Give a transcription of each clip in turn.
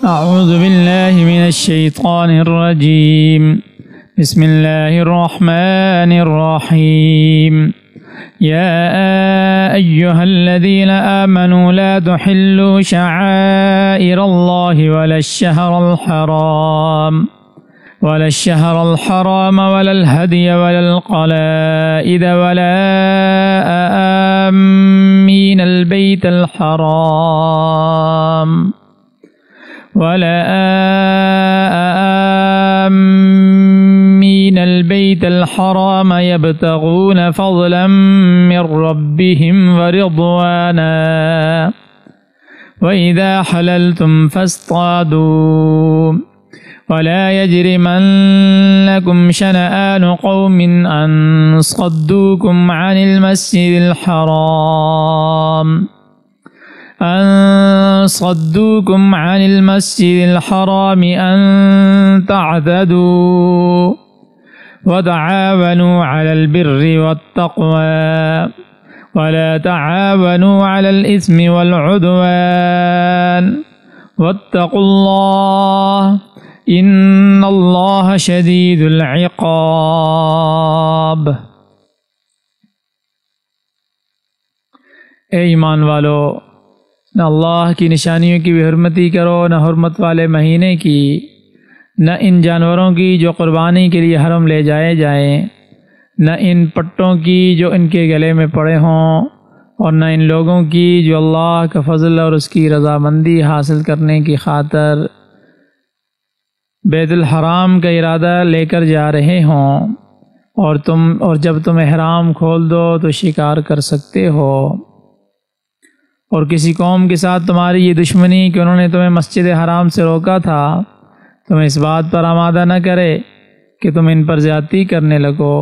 أعوذ بالله من الشيطان الرجيم. بسم الله الرحمن الرحيم. يا أيها الذين آمنوا لا تحلوا شعائر الله ولا الشهر الحرام ولا الهدي ولا القلائد ولا آمين البيت الحرام يبتغون فضلا من ربهم ورضوانا وإذا حللتم فاصطادوا ولا يجرمنكم شنآن قوم أن صدوكم عن المسجد الحرام أن تعتدوا وتعاونوا على البر والتقوى ولا تعاونوا على الإثم والعدوان واتقوا الله إن الله شديد العقاب۔ اے ایمان والو، نہ اللہ کی نشانیوں کی بھی حرمتی کرو، نہ حرمت والے مہینے کی، نہ ان جانوروں کی جو قربانی کے لیے حرم لے جائیں، نہ ان پٹوں کی جو ان کے گلے میں پڑے ہوں، اور نہ ان لوگوں کی جو اللہ کا فضل اور اس کی رضامندی حاصل کرنے کی خاطر بیت الحرام کا ارادہ لے کر جا رہے ہوں، اور جب تم احرام کھول دو تو شکار کر سکتے ہو۔ اور کسی قوم کے ساتھ تمہاری یہ دشمنی کہ انہوں نے تمہیں مسجد حرام سے روکا تھا، تمہیں اس بات پر آمادہ نہ کرے کہ تم ان پر زیادتی کرنے لگو،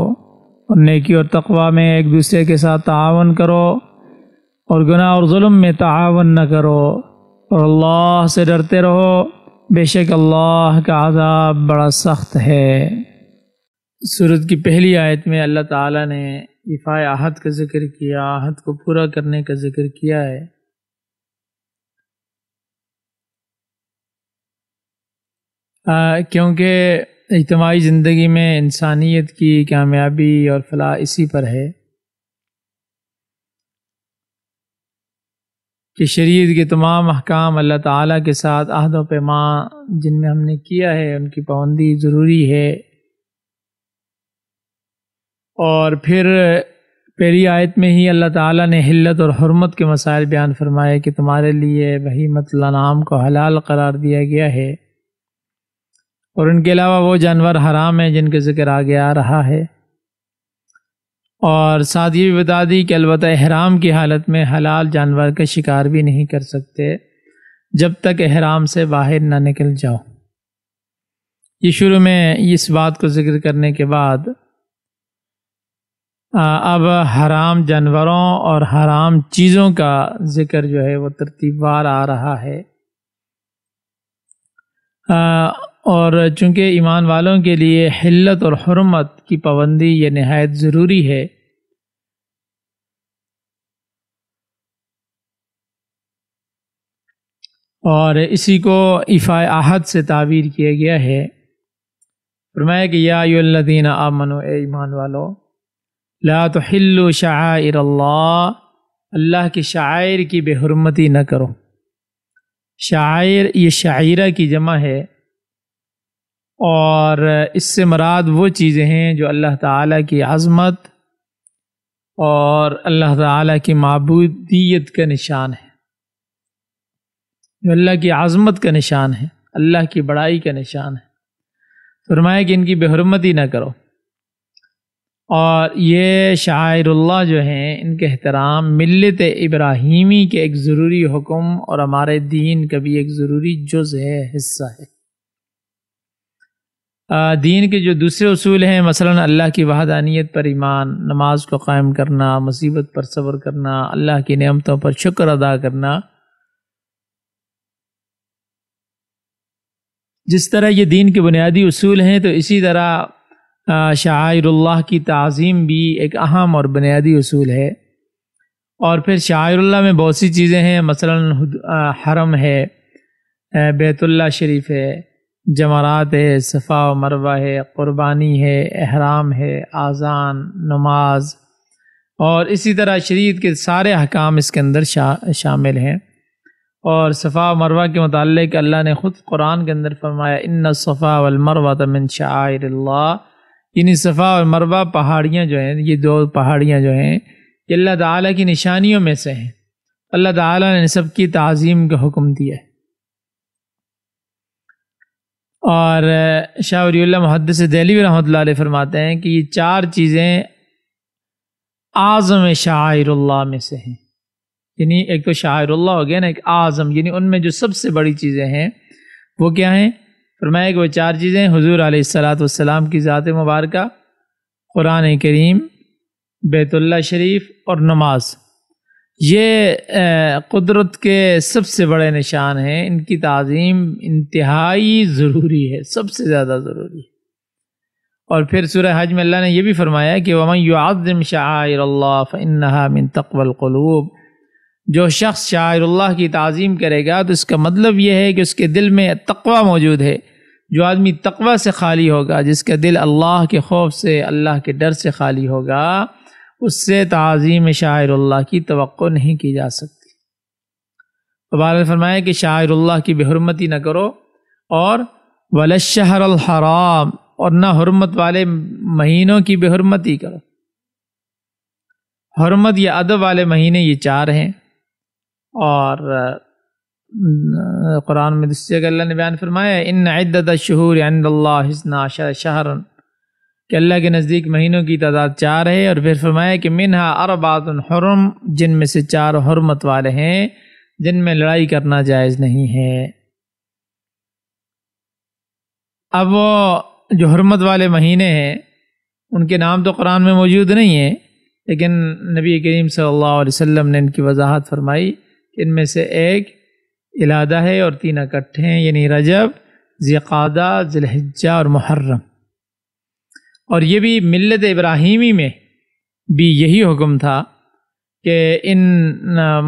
اور نیکی اور تقوی میں ایک دوسرے کے ساتھ تعاون کرو، اور گناہ اور ظلم میں تعاون نہ کرو، اور اللہ سے ڈرتے رہو، بے شک اللہ کا عذاب بڑا سخت ہے۔ سورت کی پہلی آیت میں اللہ تعالیٰ نے ایفاء عہد کا ذکر کیا، عہد کو پورا کرنے کا ذکر کیا ہے۔ کیونکہ اجتماعی زندگی میں انسانیت کی کامیابی اور فلاح اسی پر ہے کہ شریعت کے تمام احکام اللہ تعالیٰ کے ساتھ عہد و پیمان جن میں ہم نے کیا ہے ان کی پابندی ضروری ہے۔ اور پھر پہلی آیت میں ہی اللہ تعالیٰ نے حلت اور حرمت کے مسائل بیان فرمائے کہ تمہارے لیے بہیمۃ الانعام کو حلال قرار دیا گیا ہے، اور ان کے علاوہ وہ جانور حرام ہیں جن کا ذکر آگے آ رہا ہے، اور ساتھ یہ بھی بتا دی کہ البتہ احرام کی حالت میں حلال جانور کا شکار بھی نہیں کر سکتے جب تک احرام سے باہر نہ نکل جاؤ۔ یہ شروع میں اس بات کو ذکر کرنے کے بعد اب حرام جانوروں اور حرام چیزوں کا ذکر جو ہے وہ ترتیب وار آ رہا ہے۔ اور چونکہ ایمان والوں کے لیے حلت اور حرمت کی پابندی یہ نہایت ضروری ہے، اور اسی کو ایفاء عہد سے تعبیر کیا گیا ہے۔ فرمایا کہ یا ایھا الذین آمنوا، اے ایمان والو، لا تحلوا شعائر اللہ کی شعائر کی بے حرمتی نہ کرو۔ شعائر یہ شعیرہ کی جمع ہے، اور اس سے مراد وہ چیزیں ہیں جو اللہ تعالیٰ کی عظمت اور اللہ تعالیٰ کی معبودیت کا نشان ہے، جو اللہ کی عظمت کا نشان ہے، اللہ کی بڑائی کا نشان ہے۔ فرمایا کہ ان کی بے حرمتی نہ کرو، اور یہ شعائر اللہ جو ہیں ان کے احترام ملت ابراہیمی کے ایک ضروری حکم اور ہمارے دین کا بھی ایک ضروری جز ہے، حصہ ہے۔ دین کے جو دوسرے اصول ہیں، مثلا اللہ کی وحدانیت پر ایمان، نماز کو قائم کرنا، مصیبت پر صبر کرنا، اللہ کی نعمتوں پر شکر ادا کرنا، جس طرح یہ دین کے بنیادی اصول ہیں تو اسی طرح شعائر اللہ کی تعظیم بھی ایک اہم اور بنیادی اصول ہے۔ اور پھر شعائر اللہ میں بہت سی چیزیں ہیں، مثلا حرم ہے، بیت اللہ شریف ہے، جمرات ہے، صفا و مروہ ہے، قربانی ہے، احرام ہے، اذان، نماز، اور اسی طرح شریعت کے سارے احکام اس کے اندر شامل ہیں۔ اور صفا و مروہ کے متعلق اللہ نے خود قرآن کے اندر فرمایا ان الصفا والمروہ من شعائر اللہ، یعنی صفا اور مروہ پہاڑیاں جو ہیں، یہ دو پہاڑیاں جو ہیں یہ اللہ تعالیٰ کی نشانیوں میں سے ہیں، اللہ تعالیٰ نے سب کی تعظیم کا حکم دیا ہے۔ اور شاہ ولی اللہ محدث دہلوی رحمۃ اللہ علیہ فرماتے ہیں کہ یہ چار چیزیں اعظم شعائر اللہ میں سے ہیں، یعنی ایک تو شعائر اللہ ہو گیا نا، ایک اعظم، یعنی ان میں جو سب سے بڑی چیزیں ہیں وہ کیا ہیں؟ فرمایا کہ وہ چار چیزیں حضور علیہ الصلاۃ والسلام کی ذات مبارکہ، قرآن کریم، بیت اللہ شریف اور نماز۔ یہ قدرت کے سب سے بڑے نشان ہیں، ان کی تعظیم انتہائی ضروری ہے، سب سے زیادہ ضروری ہے۔ اور پھر سورہ حج میں اللہ نے یہ بھی فرمایا کہ وَمَن يُعَظِّمْ شَعَائِرَ اللَّهِ فَإِنَّهَا مِن تَقْوَى الْقُلُوبِ، جو شخص شاعر اللہ کی تعظیم کرے گا تو اس کا مطلب یہ ہے کہ اس کے دل میں تقوی موجود ہے۔ جو آدمی تقوی سے خالی ہوگا، جس کا دل اللہ کے خوف سے، اللہ کے ڈر سے خالی ہوگا، اس سے تعظیم شاعر اللہ کی توقع نہیں کی جا سکتی۔ تو بہرحال فرمایا کہ شاعر اللہ کی بے حرمتی نہ کرو، اور وَلَا الشَّهْرَ الْحَرَامَ، اور نہ حرمت والے مہینوں کی بے حرمتی کرو۔ حرمت یا ادب والے مہینے یہ چار ہیں، اور قرآن میں دوسری جگہ اللہ نے بیان فرمایا ان عدت الشہور عند اللہ 12 شہرا، کہ اللہ کے نزدیک مہینوں کی تعداد 4 ہے، اور پھر فرمایا کہ منہا 4 حرم، جن میں سے 4 حرمت والے ہیں جن میں لڑائی کرنا جائز نہیں ہے۔ اب وہ جو حرمت والے مہینے ہیں ان کے نام تو قرآن میں موجود نہیں ہیں، لیکن نبی کریم صلی اللہ علیہ وسلم نے ان کی وضاحت فرمائی کہ ان میں سے ایک علیحدہ ہے اور 3 اکٹھے ہیں، یعنی رجب، ذوالقعدہ، ذی الحجہ اور محرم۔ اور یہ بھی ملت ابراہیمی میں بھی یہی حکم تھا کہ ان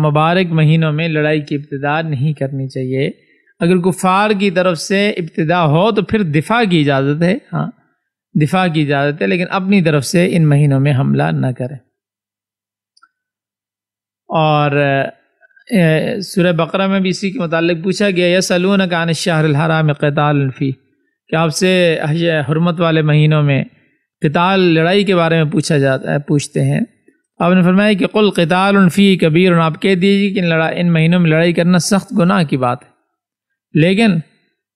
مبارک مہینوں میں لڑائی کی ابتدا نہیں کرنی چاہیے۔ اگر کفار کی طرف سے ابتدا ہو تو پھر دفاع کی اجازت ہے، ہاں دفاع کی اجازت ہے، لیکن اپنی طرف سے ان مہینوں میں حملہ نہ کریں۔ اور سورہ بقرہ میں بھی اسی کے متعلق پوچھا گیا یسألونک عن الشہر الحرام قتال فیہ، کہ آپ سے حرمت والے مہینوں میں قتال، لڑائی کے بارے میں پوچھتے ہیں۔ آپ نے فرمایا کہ قل قتال فیہ کبیر، آپ کہہ دیجیے کہ ان مہینوں میں لڑائی کرنا سخت گناہ کی بات ہے، لیکن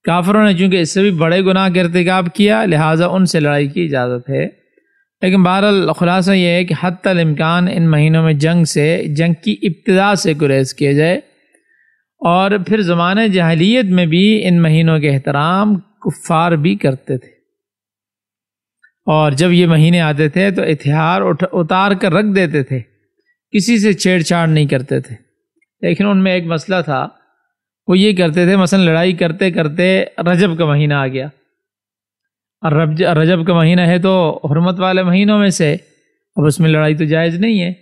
کافروں نے چونکہ اس سے بھی بڑے گناہ کا ارتکاب کیا لہٰذا ان سے لڑائی کی اجازت ہے۔ لیکن بہرحال خلاصہ یہ ہے کہ حتی الامکان ان مہینوں میں جنگ کی ابتدا سے گریز کیا جائے۔ اور پھر زمانہ جاہلیت میں بھی ان مہینوں کے احترام کفار بھی کرتے تھے، اور جب یہ مہینے آتے تھے تو ہتھیار اتار کر رکھ دیتے تھے، کسی سے چھیڑ چھاڑ نہیں کرتے تھے۔ لیکن ان میں ایک مسئلہ تھا، وہ یہ کرتے تھے، مثلا لڑائی کرتے کرتے رجب کا مہینہ آ گیا، اور رجب کا مہینہ ہے تو حرمت والے مہینوں میں سے، اب اس میں لڑائی تو جائز نہیں ہے،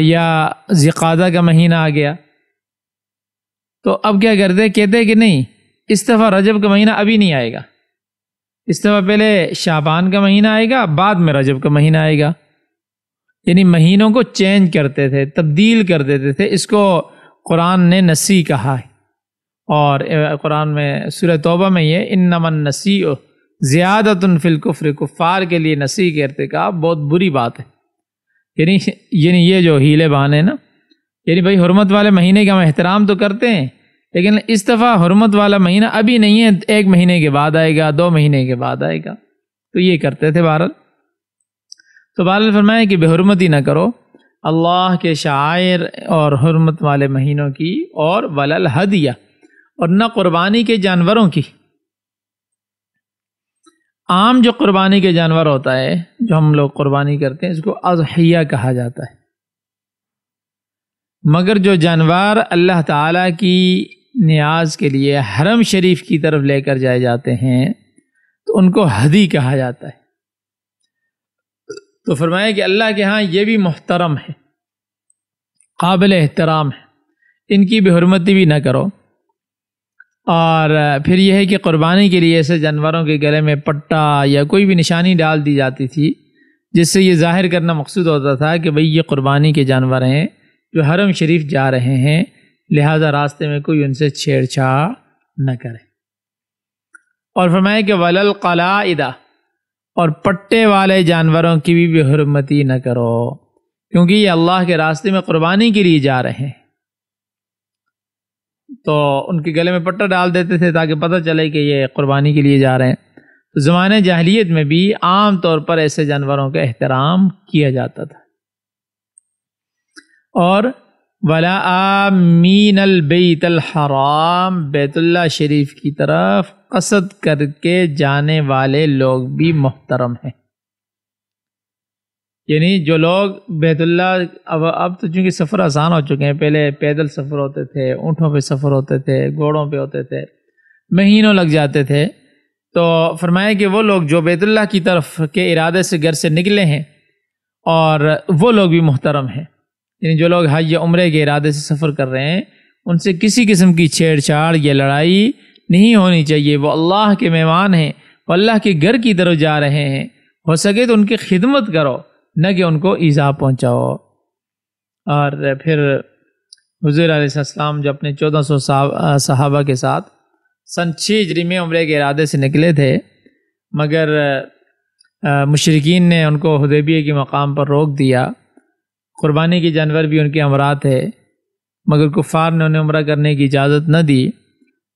یا ذوالقعدہ کا مہینہ آ گیا، تو اب کیا کرتے؟ کہتے کہ نہیں، اس دفعہ رجب کا مہینہ ابھی نہیں آئے گا، اس دفعہ پہلے شعبان کا مہینہ آئے گا، بعد میں رجب کا مہینہ آئے گا۔ یعنی مہینوں کو چینج کرتے تھے، تبدیل کر دیتے تھے۔ اس کو قرآن نے نسی کہا ہے، اور قرآن میں سورہ توبہ میں یہ انما النسیء زیادۃ فی الکفر، کفار کے لیے نسی کے ارتکاب بہت بری بات ہے۔ یعنی یہ جو ہیلے بہانے نا، یعنی بھائی حرمت والے مہینے کا ہم احترام تو کرتے ہیں، لیکن اس دفعہ حرمت والا مہینہ ابھی نہیں ہے، 1 مہینے کے بعد آئے گا، 2 مہینے کے بعد آئے گا، تو یہ کرتے تھے بہرحال۔ تو بہرحال فرمایا کہ بے حرمتی نہ کرو اللہ کے شعائر اور حرمت والے مہینوں کی، اور ولا الہدیہ، اور نہ قربانی کے جانوروں کی۔ عام جو قربانی کے جانور ہوتا ہے جو ہم لوگ قربانی کرتے ہیں اس کو اضحیہ کہا جاتا ہے، مگر جو جانور اللہ تعالیٰ کی نیاز کے لیے حرم شریف کی طرف لے کر جائے جاتے ہیں تو ان کو ہدی کہا جاتا ہے۔ تو فرمایا کہ اللہ کے ہاں یہ بھی محترم ہے، قابل احترام ہے، ان کی بے حرمتی بھی نہ کرو۔ اور پھر یہ ہے کہ قربانی کے لیے ایسے جانوروں کے گلے میں پٹا یا کوئی بھی نشانی ڈال دی جاتی تھی جس سے یہ ظاہر کرنا مقصود ہوتا تھا کہ بھئی یہ قربانی کے جانور ہیں جو حرم شریف جا رہے ہیں، لہذا راستے میں کوئی ان سے چھیڑ چھاڑ نہ کرے۔ اور فرمایا کہ وَلَلْقَلَائِدَ، اور پٹے والے جانوروں کی بھی بے حرمتی نہ کرو، کیونکہ یہ اللہ کے راستے میں قربانی کے لیے جا رہے ہیں، تو ان کے گلے میں پٹا ڈال دیتے تھے تاکہ پتہ چلے کہ یہ قربانی کے لیے جا رہے ہیں۔ تو زمانے جاہلیت میں بھی عام طور پر ایسے جانوروں کا احترام کیا جاتا تھا۔ اور وَلَا آمِينَ الْبَيْتَ الْحَرَامِ، بیت اللہ شریف کی طرف قصد کر کے جانے والے لوگ بھی محترم ہیں، یعنی جو لوگ بیت اللہ اب تو چونکہ سفر آسان ہو چکے ہیں، پہلے پیدل سفر ہوتے تھے، اونٹوں پہ سفر ہوتے تھے، گھوڑوں پہ ہوتے تھے، مہینوں لگ جاتے تھے، تو فرمایا کہ وہ لوگ جو بیت اللہ کی طرف کے ارادے سے گھر سے نکلے ہیں اور وہ لوگ بھی محترم ہیں، یعنی جو لوگ حج یا عمرے کے ارادے سے سفر کر رہے ہیں ان سے کسی قسم کی چھیڑ چھاڑ یا لڑائی نہیں ہونی چاہیے۔ وہ اللہ کے مہمان ہیں، وہ اللہ کے گھر کی طرف جا رہے ہیں، ہو سکے تو ان کی خدمت کرو، نہ کہ ان کو ایذا پہنچاؤ۔ اور پھر حضور علیہ السلام جو اپنے 1400 صحابہ کے ساتھ سن 6 ہجری میں عمرے کے ارادے سے نکلے تھے، مگر مشرکین نے ان کو حدیبیہ کے مقام پر روک دیا۔ قربانی کے جانور بھی ان کے ہمراہ تھے، مگر کفار نے انہیں عمرہ کرنے کی اجازت نہ دی،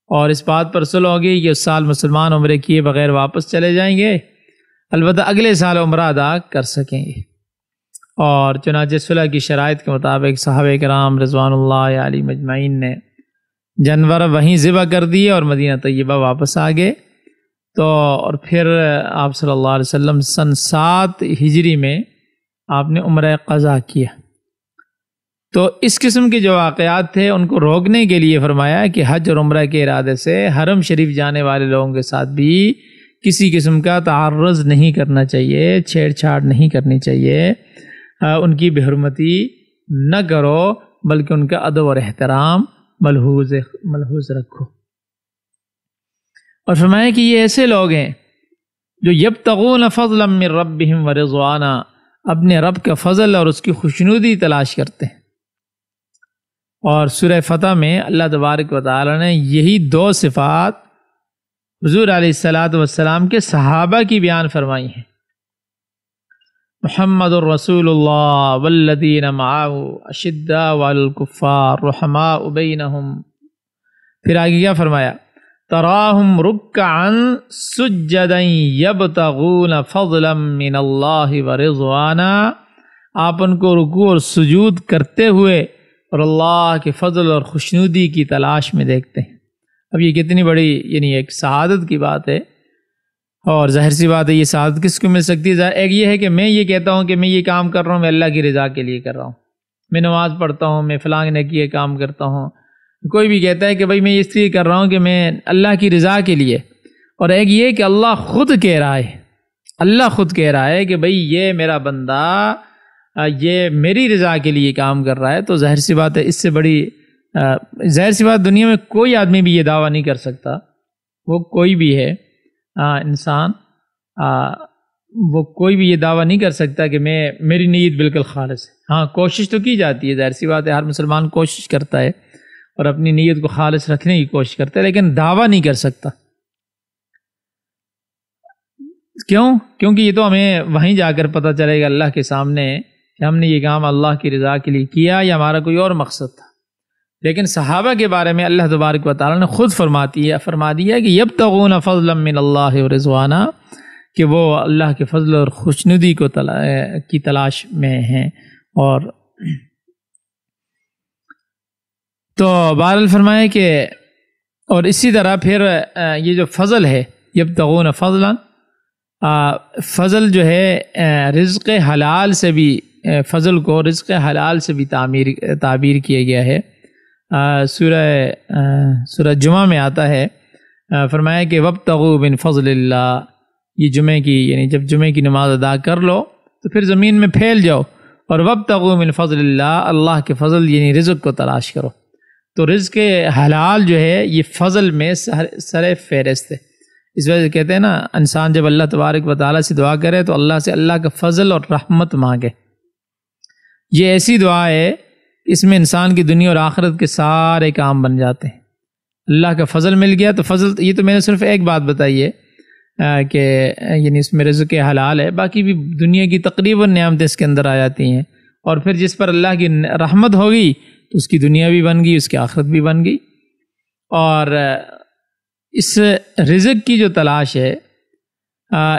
اور اس بات پر صلح ہو گئی کہ اس سال مسلمان عمرے کیے بغیر واپس چلے جائیں گے، البتہ اگلے سال عمرہ ادا کر سکیں گے۔ اور چنانچہ صلح کی شرائط کے مطابق صحابہ کرام رضوان اللہ علیہم اجمعین نے جانور وہیں ذبح کر دیے اور مدینہ طیبہ واپس آ گئے۔ تو اور پھر آپ صلی اللہ علیہ وسلم سن 7 ہجری میں آپ نے عمرہ قضا کیا۔ تو اس قسم کے جو واقعات تھے ان کو روکنے کے لیے فرمایا کہ حج اور عمرہ کے ارادے سے حرم شریف جانے والے لوگوں کے ساتھ بھی کسی قسم کا تعرض نہیں کرنا چاہیے، چھیڑ چھاڑ نہیں کرنی چاہیے، ان کی بے حرمتی نہ کرو، بلکہ ان کا ادب اور احترام ملحوظ رکھو۔ اور فرمایا کہ یہ ایسے لوگ ہیں جو یبتغون فضلا من ربہم ورضوانا، اپنے رب کا فضل اور اس کی خوشنودی تلاش کرتے ہیں۔ اور سورہ فتح میں اللہ تبارک و تعالی نے یہی 2 صفات حضور علیہ السلام کے صحابہ کی بیان فرمائی ہیں، محمد الرسول اللہ والذین معہ اشداء علی الکفار رحماء بینہم۔ پھر آگے کیا فرمایا؟ تراہم رکعا سجدا یبتغون فضلا من اللہ ورضوانا، آپ ان کو رکوع اور سجود کرتے ہوئے اور اللہ کے فضل اور خوشنودی کی تلاش میں دیکھتے ہیں۔ اب یہ کتنی بڑی یعنی ایک سعادت کی بات ہے، اور ظاہر سی بات ہے یہ سعادت کس کو مل سکتی ہے؟ ایک یہ ہے کہ میں یہ کہتا ہوں کہ میں یہ کام کر رہا ہوں، میں اللہ کی رضا کے لیے کر رہا ہوں، میں نماز پڑھتا ہوں، میں فلاں نیکی یہ کام کرتا ہوں۔ کوئی بھی کہتا ہے کہ بھائی میں اس لیے کر رہا ہوں کہ میں اللہ کی رضا کے لیے، اور ایک یہ کہ اللہ خود کہہ رہا ہے، اللہ خود کہہ رہا ہے کہ بھائی یہ میرا بندہ یہ میری رضا کے لیے کام کر رہا ہے، تو ظاہر سی بات ہے اس سے بڑی ظاہر سی بات دنیا میں کوئی آدمی بھی یہ دعویٰ نہیں کر سکتا، وہ کوئی بھی ہے انسان، وہ کوئی بھی یہ دعویٰ نہیں کر سکتا کہ میری نیت بالکل خالص ہے۔ ہاں کوشش تو کی جاتی ہے، ظاہر سی بات ہے ہر مسلمان کوشش کرتا ہے اور اپنی نیت کو خالص رکھنے کی کوشش کرتا ہے، لیکن دعویٰ نہیں کر سکتا۔ کیوں؟ کیونکہ یہ تو ہمیں وہیں جا کر پتہ چلے گا اللہ کے سامنے کہ ہم نے یہ کام اللہ کی رضا کے لیے کیا یا ہمارا کوئی اور مقصد تھا۔ لیکن صحابہ کے بارے میں اللہ تبارک و تعالی نے خود فرما دیا کہ یبتغون فضلا من اللہ ورضوانا، کہ وہ اللہ کے فضل اور خوشنودی کی تلاش میں ہیں۔ اور تو بہرحال فرمایا کہ اور اسی طرح پھر یہ جو فضل ہے، یبتغون فضلا فضل جو ہے رزق حلال سے بھی، فضل کو رزق حلال سے بھی تعبیر کیا گیا ہے۔ سورہ جمعہ میں آتا ہے، فرمایا کہ وابتغوا من فضل اللہ، یہ جمعے کی یعنی جب جمعے کی نماز ادا کر لو تو پھر زمین میں پھیل جاؤ، اور وابتغوا من فضل اللہ، اللہ کے فضل یعنی رزق کو تلاش کرو۔ تو رزق حلال جو ہے یہ فضل میں سر فہرست ہے۔ اس وجہ سے کہتے ہیں نا، انسان جب اللہ تبارک و تعالیٰ سے دعا کرے تو اللہ سے اللہ کا فضل اور رحمت مانگے۔ یہ ایسی دعا ہے، اس میں انسان کی دنیا اور آخرت کے سارے کام بن جاتے ہیں۔ اللہ کا فضل مل گیا تو فضل، یہ تو میں نے صرف ایک بات بتائی ہے کہ یعنی اس میں رزق حلال ہے، باقی بھی دنیا کی تقریباً نعمتیں اس کے اندر آ جاتی ہیں، اور پھر جس پر اللہ کی رحمت ہوگی تو اس کی دنیا بھی بن گئی، اس کی آخرت بھی بن گئی۔ اور اس رزق کی جو تلاش ہے،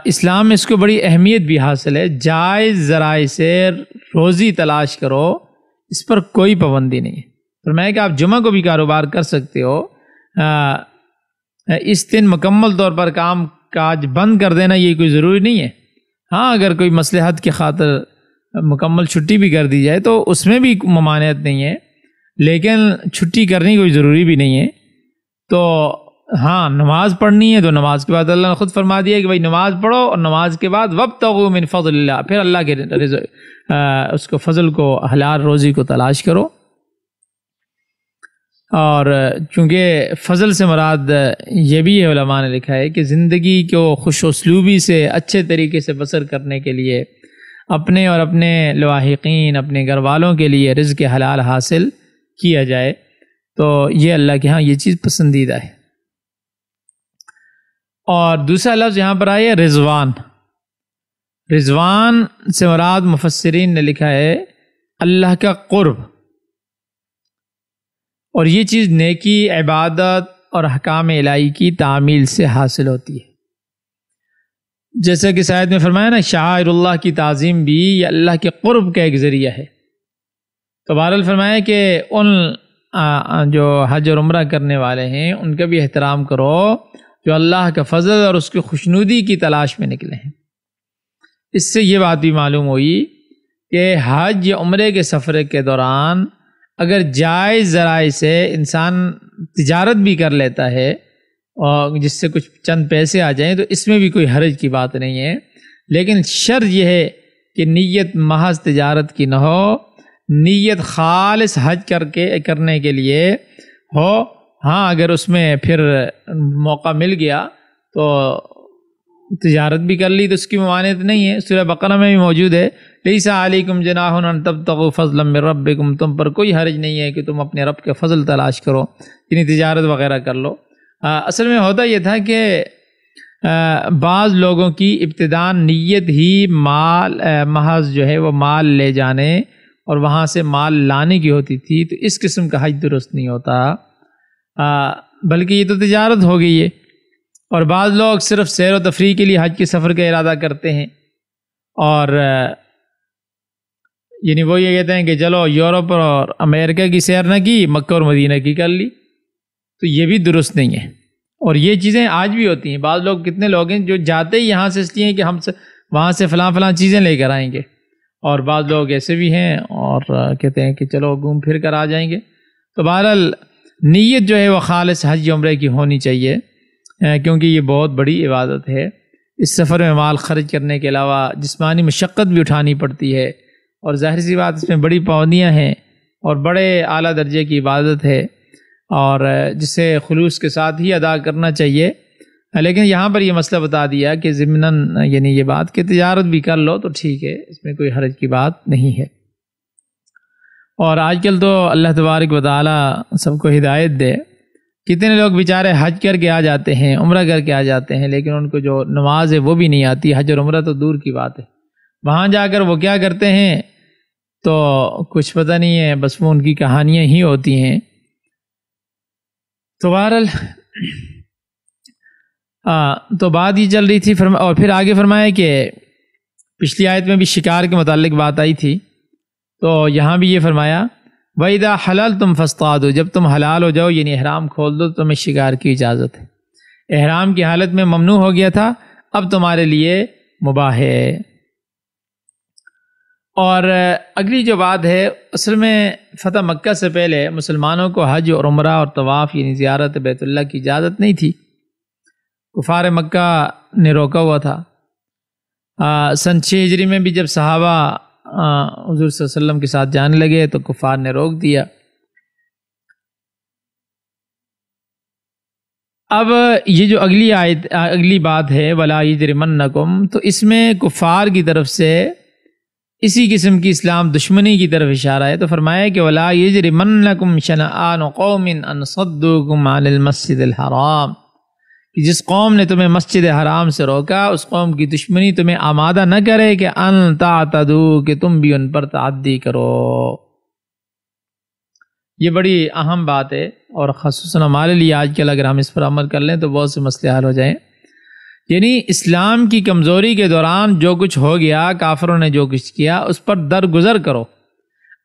اسلام میں اس کو بڑی اہمیت بھی حاصل ہے۔ جائز ذرائع سے روزی تلاش کرو، اس پر کوئی پابندی نہیں ہے۔ فرمایا کہ آپ جمعہ کو بھی کاروبار کر سکتے ہو، اس دن مکمل طور پر کام کاج بند کر دینا یہ کوئی ضروری نہیں ہے۔ ہاں، اگر کوئی مصلحت کی خاطر مکمل چھٹی بھی کر دی جائے تو اس میں بھی ممانعت نہیں ہے، لیکن چھٹی کرنی کوئی ضروری بھی نہیں ہے۔ تو ہاں، نماز پڑھنی ہے تو نماز کے بعد اللہ نے خود فرما دیا کہ بھائی نماز پڑھو، اور نماز کے بعد وابتغوا من فضل اللہ، پھر اللہ کے اس کو فضل کو، حلال روزی کو تلاش کرو۔ اور چونکہ فضل سے مراد یہ بھی علماء نے لکھا ہے کہ زندگی کو خوش اسلوبی سے اچھے طریقے سے بسر کرنے کے لیے اپنے اور اپنے لاحقین، اپنے گھر والوں کے لیے رزق حلال حاصل کیا جائے، تو یہ اللہ کے ہاں یہ چیز پسندیدہ ہے۔ اور دوسرا لفظ یہاں پر آیا ہے رضوان۔ رضوان سے مراد مفسرین نے لکھا ہے اللہ کا قرب، اور یہ چیز نیکی، عبادت اور احکام الہی کی تعمیل سے حاصل ہوتی ہے۔ جیسا کہ آیت میں فرمایا نا، شعائر اللہ کی تعظیم بھی یہ اللہ کے قرب کا ایک ذریعہ ہے۔ تو بہرحال فرمایا کہ ان جو حج اور عمرہ کرنے والے ہیں ان کا بھی احترام کرو جو اللہ کا فضل اور اس کی خوشنودی کی تلاش میں نکلے ہیں۔ اس سے یہ بات بھی معلوم ہوئی کہ حج یا عمرے کے سفر کے دوران اگر جائز ذرائع سے انسان تجارت بھی کر لیتا ہے اور جس سے کچھ چند پیسے آ جائیں تو اس میں بھی کوئی حرج کی بات نہیں ہے، لیکن شرط یہ ہے کہ نیت محض تجارت کی نہ ہو، نیت خالص حج کرنے کے لیے ہو۔ ہاں، اگر اس میں پھر موقع مل گیا تو تجارت بھی کر لی تو اس کی ممانعت نہیں ہے۔ سورہ بقرہ میں بھی موجود ہے، لیس علیکم جناح ان تبتغوا فضلا من ربکم، تم پر کوئی حرج نہیں ہے کہ تم اپنے رب کے فضل تلاش کرو، یعنی تجارت وغیرہ کر لو۔ اصل میں ہوتا یہ تھا کہ بعض لوگوں کی ابتداءً نیت ہی مال محض جو ہے وہ مال لے جانے اور وہاں سے مال لانے کی ہوتی تھی، تو اس قسم کا حج درست نہیں ہوتا، بلکہ یہ تو تجارت ہو گئی ہے۔ اور بعض لوگ صرف سیر و تفریح کے لیے حج کے سفر کا ارادہ کرتے ہیں، اور یعنی وہ یہ کہتے ہیں کہ چلو یورپ اور امریکہ کی سیر نہ کی، مکہ اور مدینہ کی کر لی، تو یہ بھی درست نہیں ہے۔ اور یہ چیزیں آج بھی ہوتی ہیں۔ بعض لوگ، کتنے لوگ ہیں جو جاتے ہی یہاں سے اس لیے ہیں کہ ہم سے وہاں سے فلاں چیزیں لے کر آئیں گے، اور بعض لوگ ایسے بھی ہیں اور کہتے ہیں کہ چلو گھوم پھر کر آ جائیں گے۔ تو بہرحال نیت جو ہے وہ خالص حج عمرے کی ہونی چاہیے، کیونکہ یہ بہت بڑی عبادت ہے۔ اس سفر میں مال خرچ کرنے کے علاوہ جسمانی مشقت بھی اٹھانی پڑتی ہے، اور ظاہر سی بات اس میں بڑی پابندیاں ہیں، اور بڑے اعلیٰ درجے کی عبادت ہے، اور جسے خلوص کے ساتھ ہی ادا کرنا چاہیے۔ لیکن یہاں پر یہ مسئلہ بتا دیا کہ ضمناً یعنی یہ بات کہ تجارت بھی کر لو تو ٹھیک ہے، اس میں کوئی حرج کی بات نہیں ہے۔ اور آج کل تو اللہ تبارک و تعالی سب کو ہدایت دے، کتنے لوگ بیچارے حج کر کے آ جاتے ہیں، عمرہ کر کے آ جاتے ہیں، لیکن ان کو جو نماز ہے وہ بھی نہیں آتی۔ حج اور عمرہ تو دور کی بات ہے، وہاں جا کر وہ کیا کرتے ہیں تو کچھ پتہ نہیں ہے، بس وہ ان کی کہانیاں ہی ہوتی ہیں۔ تو بہرحال تو بات یہ چل رہی تھی، اور پھر آگے فرمایا کہ پچھلی آیت میں بھی شکار کے متعلق بات آئی تھی، تو یہاں بھی یہ فرمایا وَإِذَا حَلَلْتُمْ فَاصْطَادُوا، جب تم حلال ہو جاؤ یعنی احرام کھول دو تو تمہیں شکار کی اجازت ہے۔ احرام کی حالت میں ممنوع ہو گیا تھا، اب تمہارے لیے مباح ہے۔ اور اگلی جو بات ہے، اصل میں فتح مکہ سے پہلے مسلمانوں کو حج اور عمرہ اور طواف یعنی زیارت بیت اللہ کی اجازت نہیں تھی، کفار مکہ نے روکا ہوا تھا۔ سن 6 ہجری میں بھی جب صحابہ حضور صلی اللہ علیہ وسلم کے ساتھ جانے لگے تو کفار نے روک دیا۔ اب یہ جو اگلی بات ہے وَلَا يَجْرِمَنَّكُمْ، تو اس میں کفار کی طرف سے اسی قسم کی اسلام دشمنی کی طرف اشارہ ہے، تو فرمایا کہ وَلَا يَجْرِمَنَّكُمْ شَنَآنُ قَوْمٍ أَنْ صَدُّوكُمْ عَنِ الْمَسْجِدِ الْحَرَامِ، کہ جس قوم نے تمہیں مسجد حرام سے روکا اس قوم کی دشمنی تمہیں آمادہ نہ کرے کہ ان تعتدوا، کہ تم بھی ان پر تعدی کرو۔ یہ بڑی اہم بات ہے، اور خصوصاً ہمارے لیے آج کل اگر ہم اس پر عمل کر لیں تو بہت سے مسئلے حل ہو جائیں۔ یعنی اسلام کی کمزوری کے دوران جو کچھ ہو گیا، کافروں نے جو کچھ کیا، اس پر درگزر کرو۔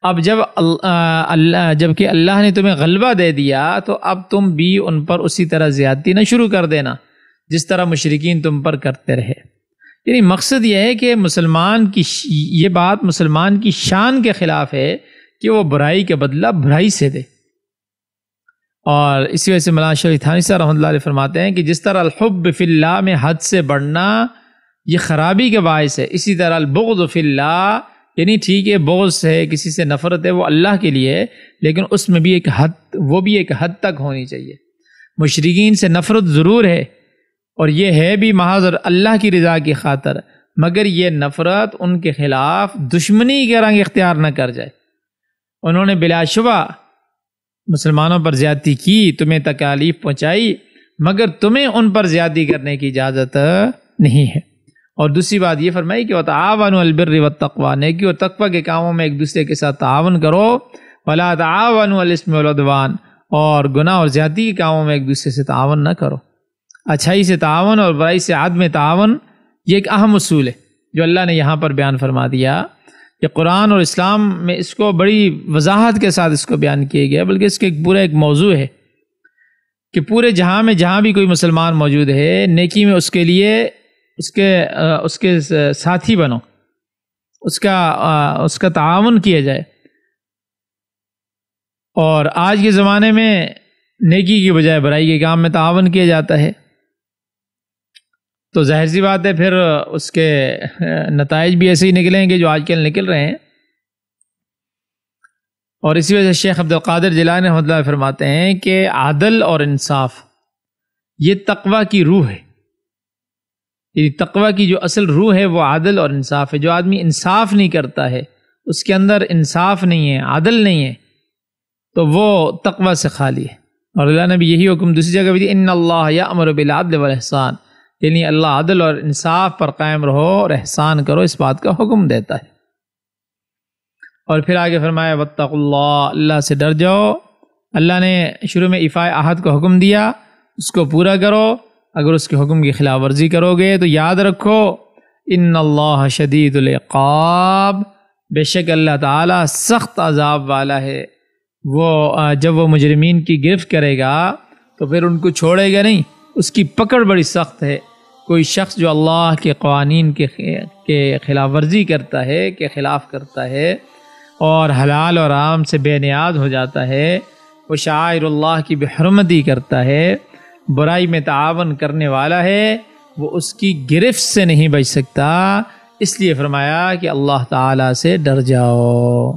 اب جبکہ اللہ نے تمہیں غلبہ دے دیا تو اب تم بھی ان پر اسی طرح زیادتی نہ شروع کر دینا جس طرح مشرکین تم پر کرتے رہے۔ یعنی مقصد یہ ہے کہ یہ بات مسلمان کی شان کے خلاف ہے کہ وہ برائی کے بدلہ برائی سے دے۔ اور اسی وجہ سے مولانا شریف تھانوی صاحب رحمۃ اللہ علیہ فرماتے ہیں کہ جس طرح الحب فی اللہ میں حد سے بڑھنا یہ خرابی کا باعث ہے، اسی طرح البغض فی اللہ، یعنی ٹھیک ہے بغض ہے، کسی سے نفرت ہے، وہ اللہ کے لیے، لیکن اس میں بھی ایک حد تک ہونی چاہیے۔ مشرکین سے نفرت ضرور ہے، اور یہ ہے بھی محض اللہ کی رضا کی خاطر، مگر یہ نفرت ان کے خلاف دشمنی کا رنگ اختیار نہ کر جائے۔ انہوں نے بلا شبہ مسلمانوں پر زیادتی کی، تمہیں تکالیف پہنچائی، مگر تمہیں ان پر زیادتی کرنے کی اجازت نہیں ہے۔ اور دوسری بات یہ فرمائی کہ وَتَعَاوَنُوا عَلَى الْبِرِّ وَالتَّقْوَىٰ، نیکی اور تقوی کے کاموں میں ایک دوسرے کے ساتھ تعاون کرو، وَلَا تَعَاوَنُوا عَلَى الْإِثْمِ وَالْعُدْوَانِ، اور گناہ اور زیادتی کے کاموں میں ایک دوسرے سے تعاون نہ کرو۔ اچھائی سے تعاون اور برائی سے عدم تعاون، یہ ایک اہم اصول ہے جو اللہ نے یہاں پر بیان فرما دیا۔ کہ قرآن اور اسلام میں اس کو بڑی وضاحت کے ساتھ اس کو بیان کیا گیا، بلکہ اس کے ایک موضوع ہے کہ پورے جہاں میں جہاں بھی کوئی مسلمان موجود ہے، نیکی میں اس کے لیے اس کے ساتھی بنو، اس کا تعاون کیا جائے۔ اور آج کے زمانے میں نیکی کی بجائے برائی کے کام میں تعاون کیا جاتا ہے، تو ظاہر سی بات ہے پھر اس کے نتائج بھی ایسے ہی نکلیں گے جو آج کل نکل رہے ہیں۔ اور اسی وجہ سے شیخ عبد القادر جیلانی رحمۃ اللہ فرماتے ہیں کہ عدل اور انصاف یہ تقوی کی روح ہے، یعنی تقوی کی جو اصل روح ہے وہ عدل اور انصاف ہے۔ جو آدمی انصاف نہیں کرتا ہے، اس کے اندر انصاف نہیں ہے، عدل نہیں ہے، تو وہ تقوی سے خالی ہے۔ اور اللہ نے بھی یہی حکم دوسری جگہ بھی دی، ان اللہ یأمر بالعدل والاحسان، یعنی اللہ عدل اور انصاف پر قائم رہو اور احسان کرو، اس بات کا حکم دیتا ہے۔ اور پھر آگے فرمایا واتقوا اللہ، اللہ سے ڈر جاؤ۔ اللہ نے شروع میں ایفاء عہد کو حکم دیا، اس کو پورا کرو، اگر اس کے حکم کی خلاف ورزی کرو گے تو یاد رکھو ان اللہ شدید العقاب، بے شک اللہ تعالیٰ سخت عذاب والا ہے۔ وہ جب وہ مجرمین کی گرفت کرے گا تو پھر ان کو چھوڑے گا نہیں، اس کی پکڑ بڑی سخت ہے۔ کوئی شخص جو اللہ کے قوانین کے خلاف ورزی کرتا ہے، کے خلاف کرتا ہے، اور حلال اور حرام سے بے نیاز ہو جاتا ہے، وہ شعائر اللہ کی بے حرمتی کرتا ہے، برائی میں تعاون کرنے والا ہے، وہ اس کی گرفت سے نہیں بچ سکتا۔ اس لیے فرمایا کہ اللہ تعالیٰ سے ڈر جاؤ۔